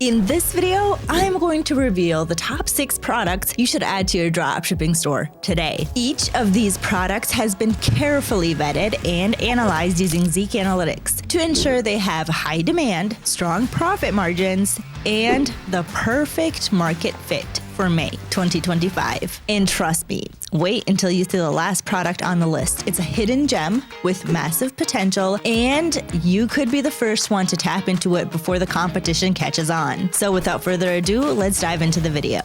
In this video, I'm going to reveal the top 6 products you should add to your dropshipping store today. Each of these products has been carefully vetted and analyzed using Zik Analytics to ensure they have high demand, strong profit margins, and the perfect market fit for May 2025. And trust me, wait until you see the last product on the list. It's a hidden gem with massive potential, and you could be the first one to tap into it before the competition catches on. So without further ado, let's dive into the video.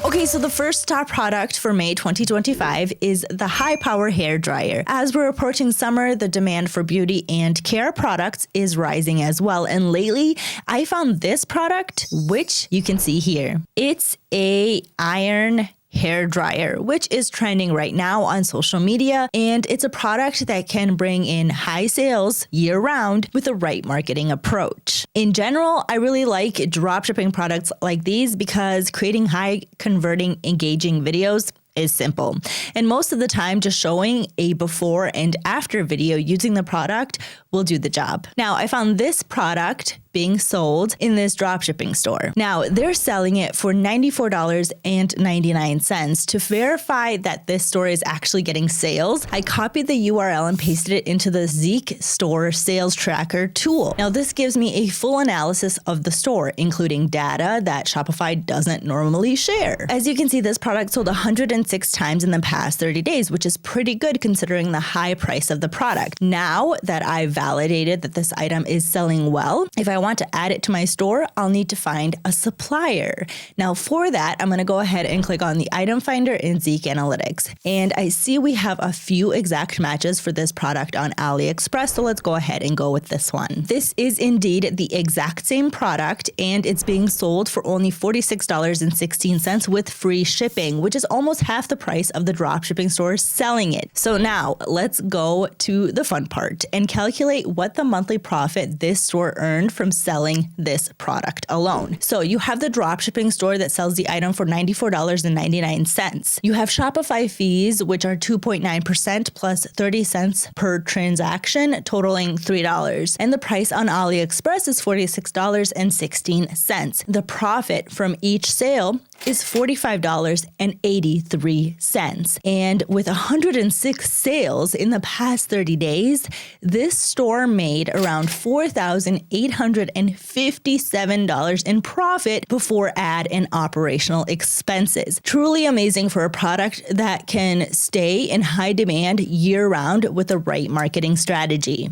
Okay, so the first top product for May 2025 is the high power hair dryer. As we're approaching summer, the demand for beauty and care products is rising as well. And lately, I found this product, which you can see here. It's a iron hair dryer, which is trending right now on social media, and it's a product that can bring in high sales year-round with the right marketing approach. In general, I really like dropshipping products like these because creating high converting, engaging videos is simple. And most of the time, just showing a before and after video using the product will do the job. Now, I found this product being sold in this dropshipping store. Now, they're selling it for $94.99. To verify that this store is actually getting sales, I copied the URL and pasted it into the Zik Store Sales Tracker tool. Now, this gives me a full analysis of the store, including data that Shopify doesn't normally share. As you can see, this product sold 106 times in the past 30 days, which is pretty good considering the high price of the product. Now that I've validated that this item is selling well, if I want to add it to my store, I'll need to find a supplier. Now for that, I'm going to go ahead and click on the item finder in Zik Analytics. And I see we have a few exact matches for this product on AliExpress, so let's go ahead and go with this one. This is indeed the exact same product, and it's being sold for only $46.16 with free shipping, which is almost half the price of the dropshipping store selling it. So now let's go to the fun part and calculate what the monthly profit this store earned from selling this product alone. So you have the dropshipping store that sells the item for $94.99. You have Shopify fees, which are 2.9% plus 30 cents per transaction, totaling $3. And the price on AliExpress is $46.16. The profit from each sale is $45.83. And with 106 sales in the past 30 days, this store made around $4,857 in profit before ad and operational expenses. Truly amazing for a product that can stay in high demand year-round with the right marketing strategy.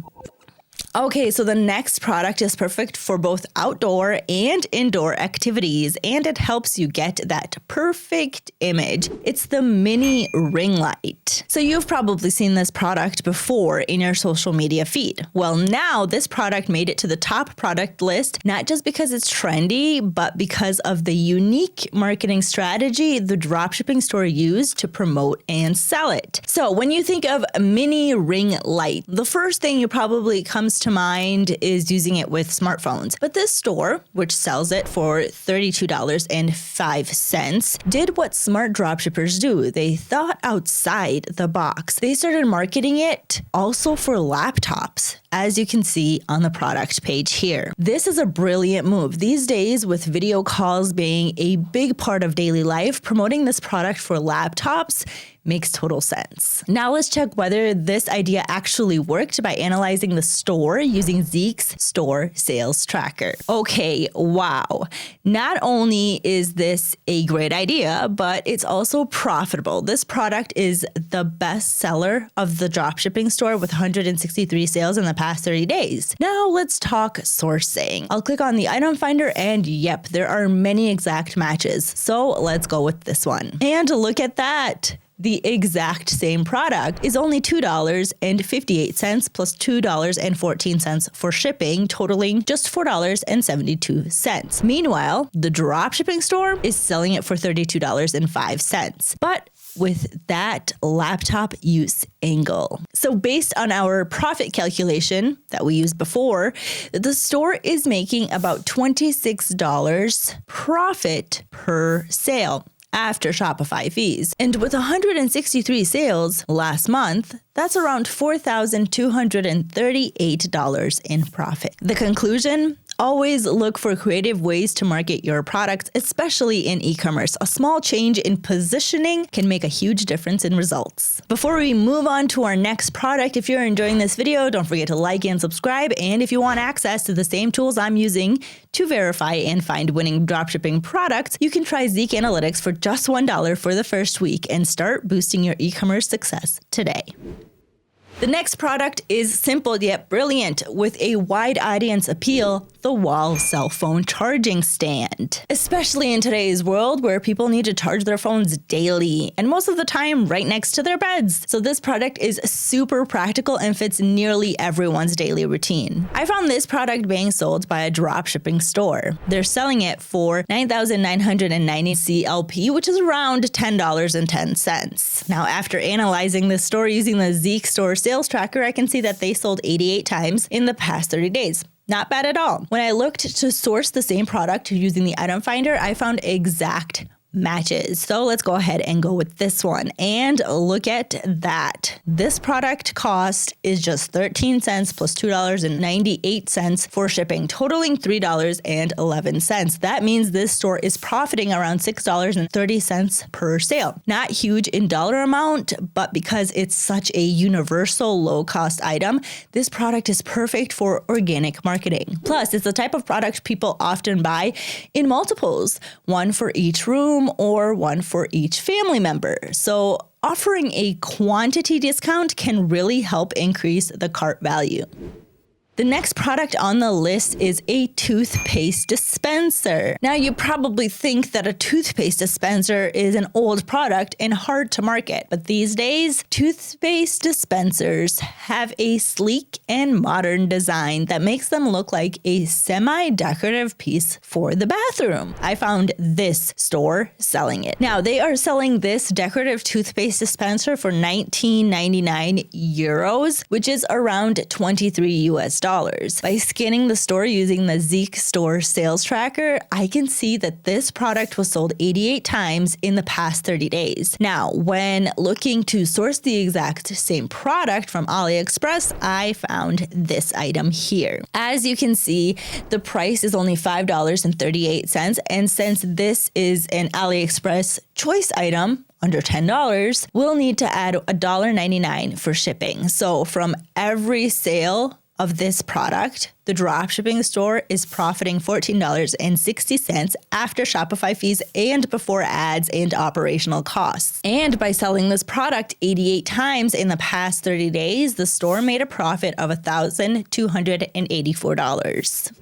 Okay, so the next product is perfect for both outdoor and indoor activities, and it helps you get that perfect image. It's the mini ring light. So you've probably seen this product before in your social media feed. Well, now this product made it to the top product list, not just because it's trendy, but because of the unique marketing strategy the dropshipping store used to promote and sell it. So when you think of mini ring light, the first thing you probably comes to mind is using it with smartphones. But this store, which sells it for $32.05, did what smart dropshippers do. They thought outside the box. They started marketing it also for laptops, as you can see on the product page here. This is a brilliant move. These days, with video calls being a big part of daily life, promoting this product for laptops makes total sense. Now let's check whether this idea actually worked by analyzing the store using Zik's Store Sales Tracker. Okay, wow. Not only is this a great idea, but it's also profitable. This product is the best seller of the dropshipping store with 163 sales in the past 30 days. Now let's talk sourcing. I'll click on the item finder and yep, there are many exact matches. So let's go with this one. And look at that. The exact same product is only $2.58 plus $2.14 for shipping, totaling just $4.72. Meanwhile, the dropshipping store is selling it for $32.05. But with that laptop use angle. So based on our profit calculation that we used before, the store is making about $26 profit per sale. after Shopify fees. And with 163 sales last month, that's around $4,238 in profit. The conclusion? Always look for creative ways to market your products, especially in e-commerce. A small change in positioning can make a huge difference in results. Before we move on to our next product, if you're enjoying this video, don't forget to like and subscribe. And if you want access to the same tools I'm using to verify and find winning dropshipping products, you can try Zik Analytics for just $1 for the first week and start boosting your e-commerce success today. The next product is simple yet brilliant with a wide audience appeal, the wall cell phone charging stand. Especially in today's world where people need to charge their phones daily and most of the time right next to their beds. So this product is super practical and fits nearly everyone's daily routine. I found this product being sold by a dropshipping store. They're selling it for $9,990 CLP, which is around $10.10. Now, after analyzing this store using the Zik store sales tracker, I can see that they sold 88 times in the past 30 days. Not bad at all. When I looked to source the same product using the item finder, I found exact matches. So let's go ahead and go with this one and look at that. This product cost is just 13 cents plus $2.98 for shipping, totaling $3.11. That means this store is profiting around $6.30 per sale. Not huge in dollar amount, but because it's such a universal low-cost item, this product is perfect for organic marketing. Plus, it's the type of product people often buy in multiples, one for each room or one for each family member. So offering a quantity discount can really help increase the cart value. The next product on the list is a toothpaste dispenser. Now, you probably think that a toothpaste dispenser is an old product and hard to market, but these days, toothpaste dispensers have a sleek and modern design that makes them look like a semi-decorative piece for the bathroom. I found this store selling it. Now, they are selling this decorative toothpaste dispenser for 19.99 euros, which is around 23 US dollars. By scanning the store using the Zik store sales tracker, I can see that this product was sold 88 times in the past 30 days. Now, when looking to source the exact same product from AliExpress, I found this item here. As you can see, the price is only $5.38, and since this is an AliExpress choice item, under $10, we'll need to add $1.99 for shipping. So from every sale of this product, the dropshipping store is profiting $14.60 after Shopify fees and before ads and operational costs. And by selling this product 88 times in the past 30 days, the store made a profit of $1,284.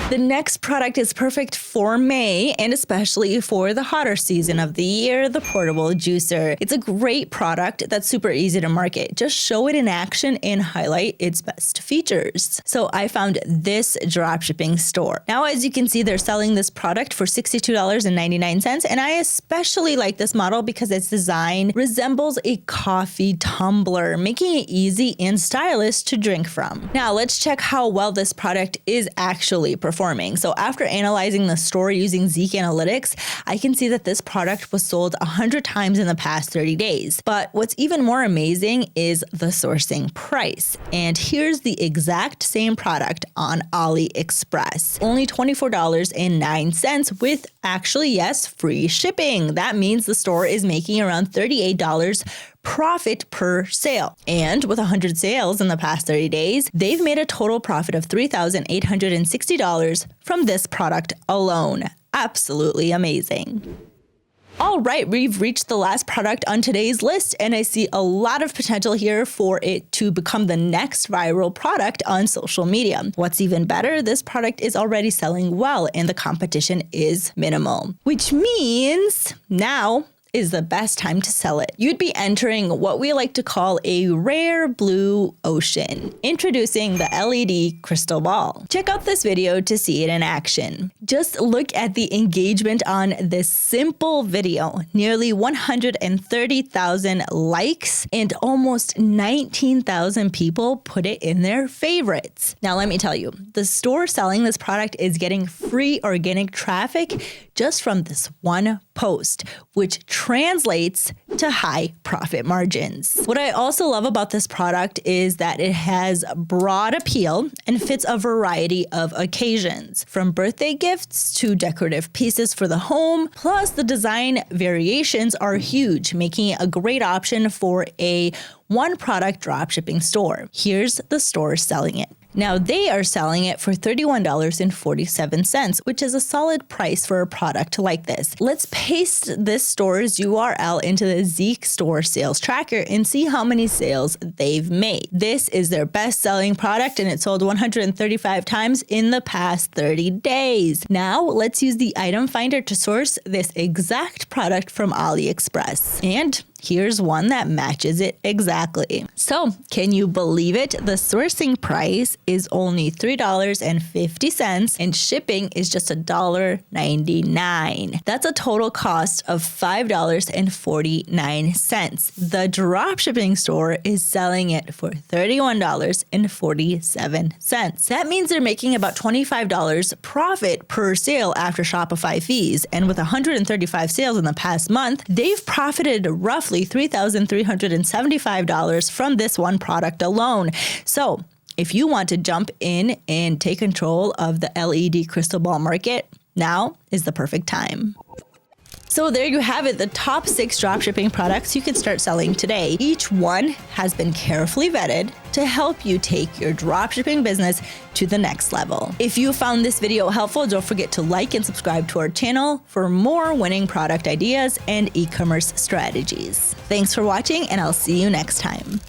The next product is perfect for May and especially for the hotter season of the year, the portable juicer. It's a great product that's super easy to market. Just show it in action and highlight its best features. So I found this dropshipping store. Now, as you can see, they're selling this product for $62.99, and I especially like this model because its design resembles a coffee tumbler, making it easy and stylish to drink from. Now, let's check how well this product is actually performing. So after analyzing the store using Zik Analytics, I can see that this product was sold 100 times in the past 30 days. But what's even more amazing is the sourcing price. And here's the exact same product on AliExpress. Only $24.09 with actually, yes, free shipping. That means the store is making around $38 profit per sale. And with 100 sales in the past 30 days, they've made a total profit of $3,860 from this product alone. Absolutely amazing. All right, we've reached the last product on today's list, and I see a lot of potential here for it to become the next viral product on social media. What's even better, this product is already selling well and the competition is minimal, which means now is the best time to sell it. You'd be entering what we like to call a rare blue ocean. Introducing the LED crystal ball. Check out this video to see it in action. Just look at the engagement on this simple video. Nearly 130,000 likes and almost 19,000 people put it in their favorites. Now let me tell you, the store selling this product is getting free organic traffic just from this one post, which translates to high profit margins. What I also love about this product is that it has broad appeal and fits a variety of occasions, from birthday gifts to decorative pieces for the home. Plus, the design variations are huge, making it a great option for a one product dropshipping store. Here's the store selling it. Now, they are selling it for $31.47, which is a solid price for a product like this. Let's paste this store's URL into the Zik store sales tracker and see how many sales they've made. This is their best-selling product, and it sold 135 times in the past 30 days. Now, let's use the item finder to source this exact product from AliExpress. And here's one that matches it exactly. So, can you believe it? The sourcing price is only $3.50 and shipping is just $1.99. That's a total cost of $5.49. The dropshipping store is selling it for $31.47. That means they're making about $25 profit per sale after Shopify fees. And with 135 sales in the past month, they've profited roughly $3,375 from this one product alone. So if you want to jump in and take control of the LED crystal ball market, now is the perfect time. So there you have it, the top 6 dropshipping products you can start selling today. Each one has been carefully vetted to help you take your dropshipping business to the next level. If you found this video helpful, don't forget to like and subscribe to our channel for more winning product ideas and e-commerce strategies. Thanks for watching, and I'll see you next time.